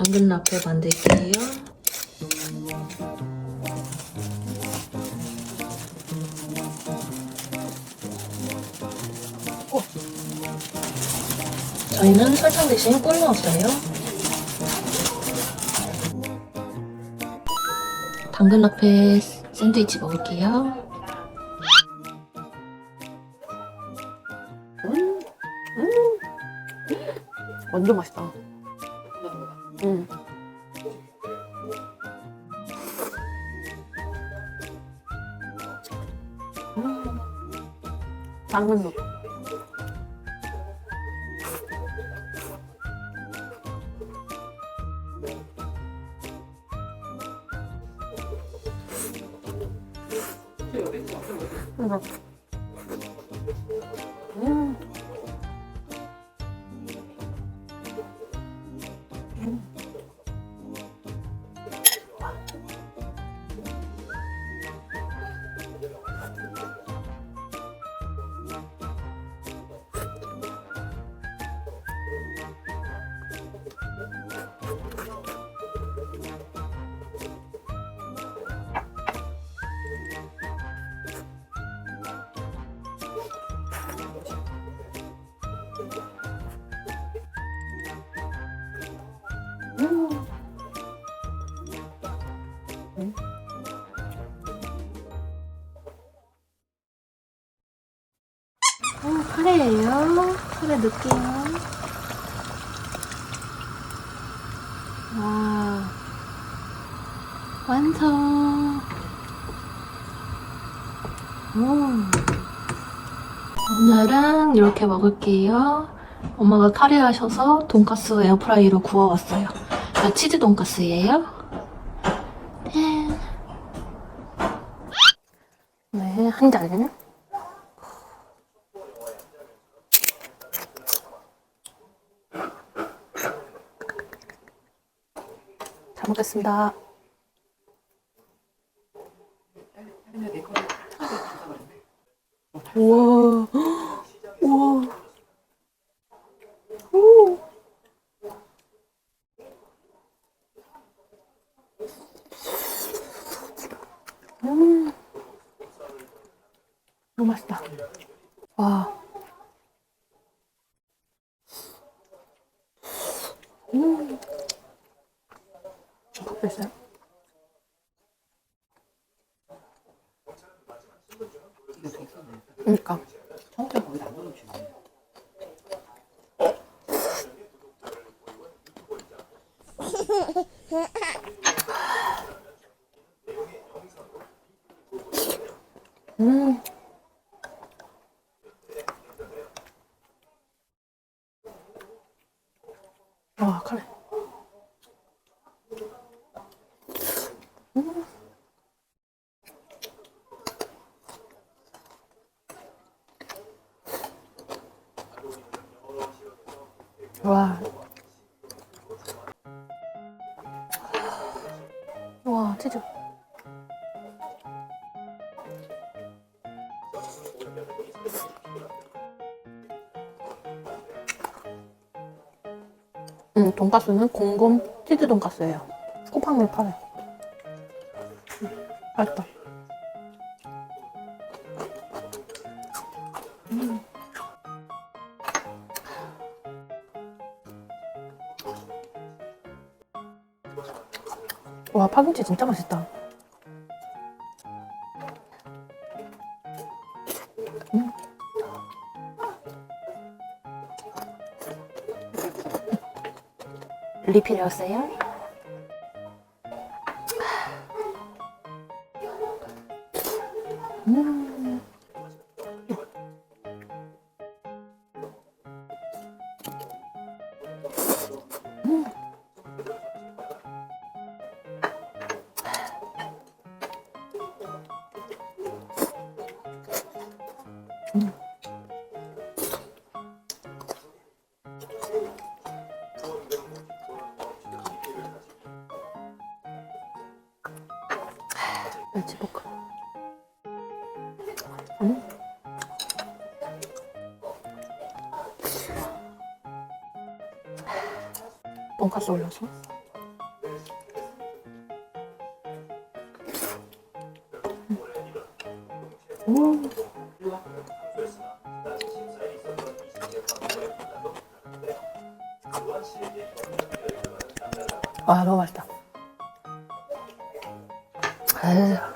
당근 라페 만들게요. 저희는 설탕 대신 꿀 넣었어요. 당근 라페 샌드위치 먹을게요. 완전 맛있다. 당근도. 카레예요. 카레 넣을게요. 와, 완성. 오늘은 이렇게 먹을게요. 엄마가 카레 하셔서 돈가스 에어프라이로 구워왔어요. 치즈 돈가스예요. 네, 한 잔. 잘 먹겠습니다. 우와, 우와. 오. 너무 맛있다. 와. 푹 뺐어요? 그러니까. 와, 카레. 와. 와, 치즈. 돈가스는 공금 치즈 돈가스예요. 쿠팡에 팔아요. 맛있다. 와, 파김치 진짜 맛있다. 리필이었어요. 멸치볶음. 돈가스 올려서. 와, 너무 맛있다. 에휴.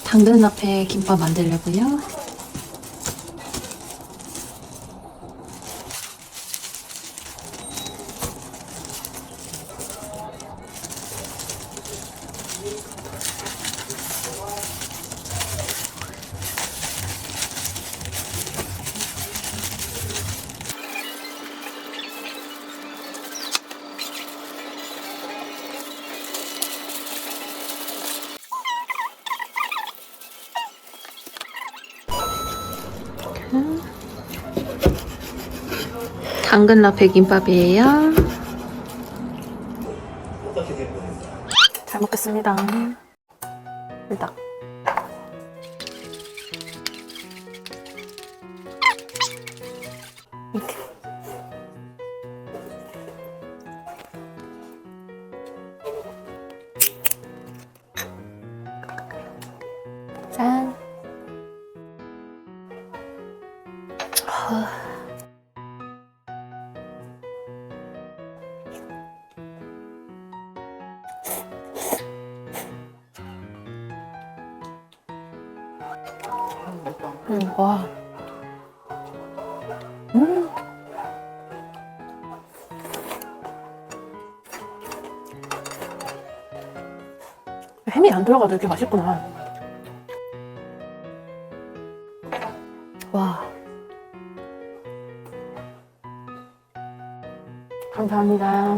당근 앞에 김밥 만들려고요. 당근 라페 김밥이에요. 잘 먹겠습니다. 일단. 이렇게. 짠. 와. 햄이 안 들어가도 이렇게 맛있구나. 와. 감사합니다.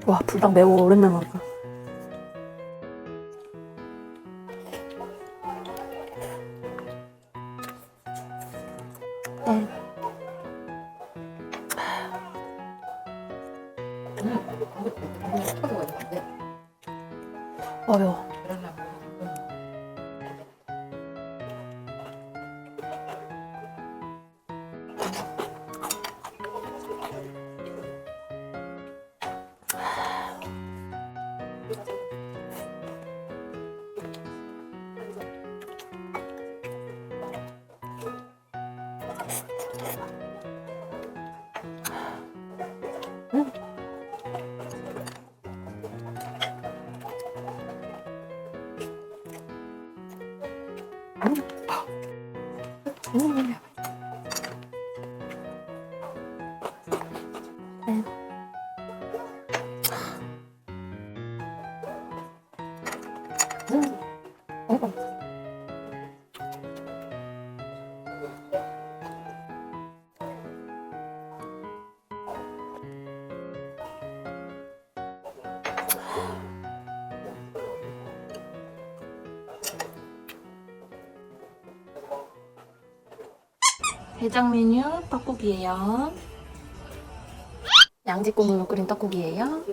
와, 불닭 매워. 오랜만에 먹을까. 어려. 해장 메뉴 떡국이에요. 양지 국물로 끓인 떡국이에요.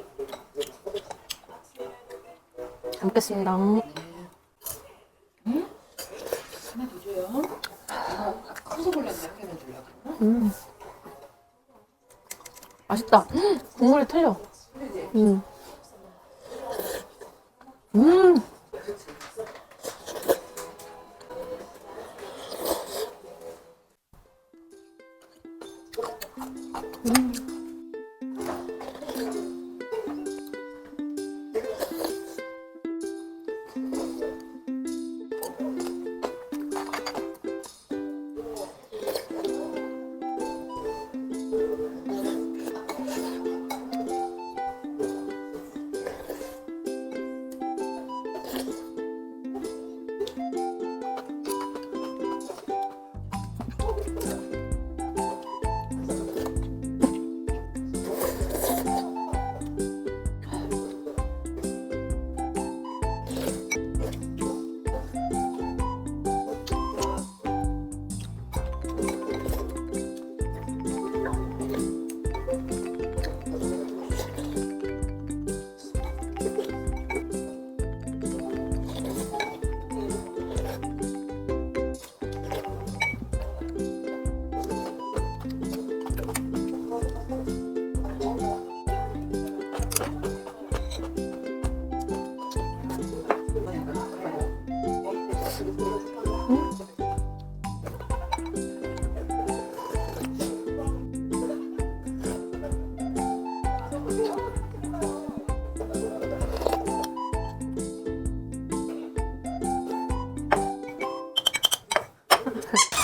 잘 먹겠습니다. 맛있다. 국물이 틀려. 음. 음.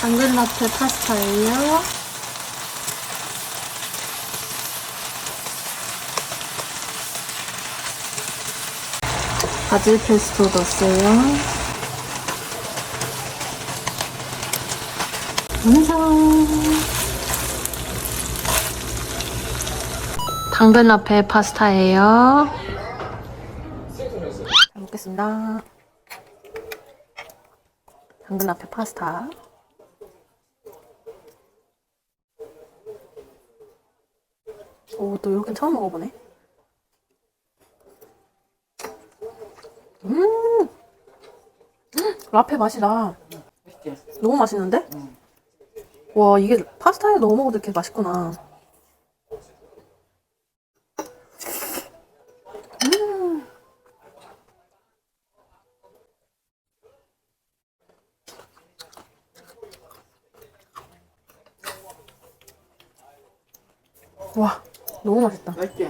당근 라페 파스타예요. 바질 페스토 넣었어요. 완성! 당근 라페 파스타예요. 잘 먹겠습니다. 당근 라페 파스타. 오, 또 이렇게 처음 먹어보네. 라페 맛이 나. 너무 맛있는데? 와, 이게 파스타에 넣어 먹어도 이렇게 맛있구나. 와, 너무 맛있다. 맛있지?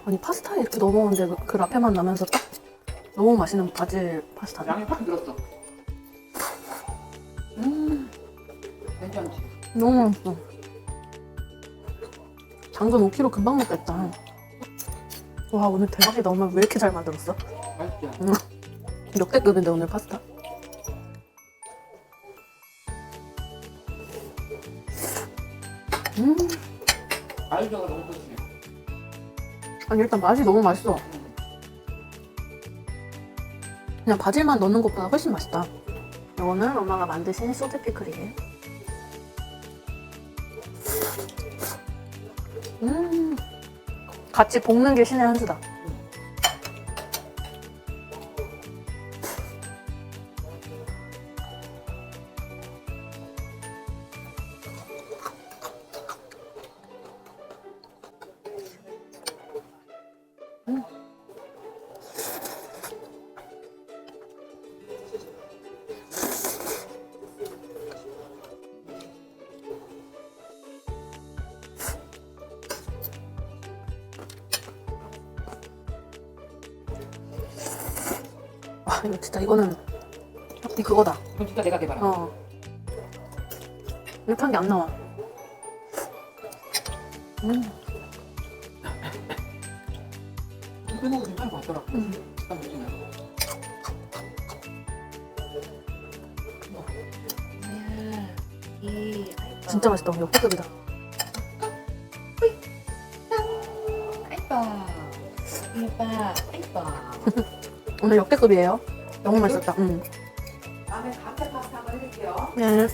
아니, 파스타에 이렇게 넣어 먹는데 그 라페만 나면서 딱 너무 맛있는 바질 파스타네. 양이 확 늘었어. 괜찮지? 너무 맛있어. 당근 5kg 금방 먹겠다. 와, 오늘 대박이다. 엄마 왜 이렇게 잘 만들었어? 맛있지? 역대급인데 오늘 파스타. 알조가 너무 좋지. 아니, 일단 맛이 너무 맛있어. 그냥 바질만 넣는 것보다 훨씬 맛있다. 이거는 엄마가 만드신 소스 피클이에요. 같이 볶는 게 신의 한 수다. 와, 이거 진짜 이거는 이 그거다. 이건 진짜 내가 개발한. 어. 이렇게 한 게 안 나와. 이거 먹으면 괜찮을 것 같더라. 일단 보시면. 진짜 맛있다. 역대급이다. 오늘 역대급이에요. 너무 맛있었다. 다음에 카페 파스타 한번 해줄게요. 네.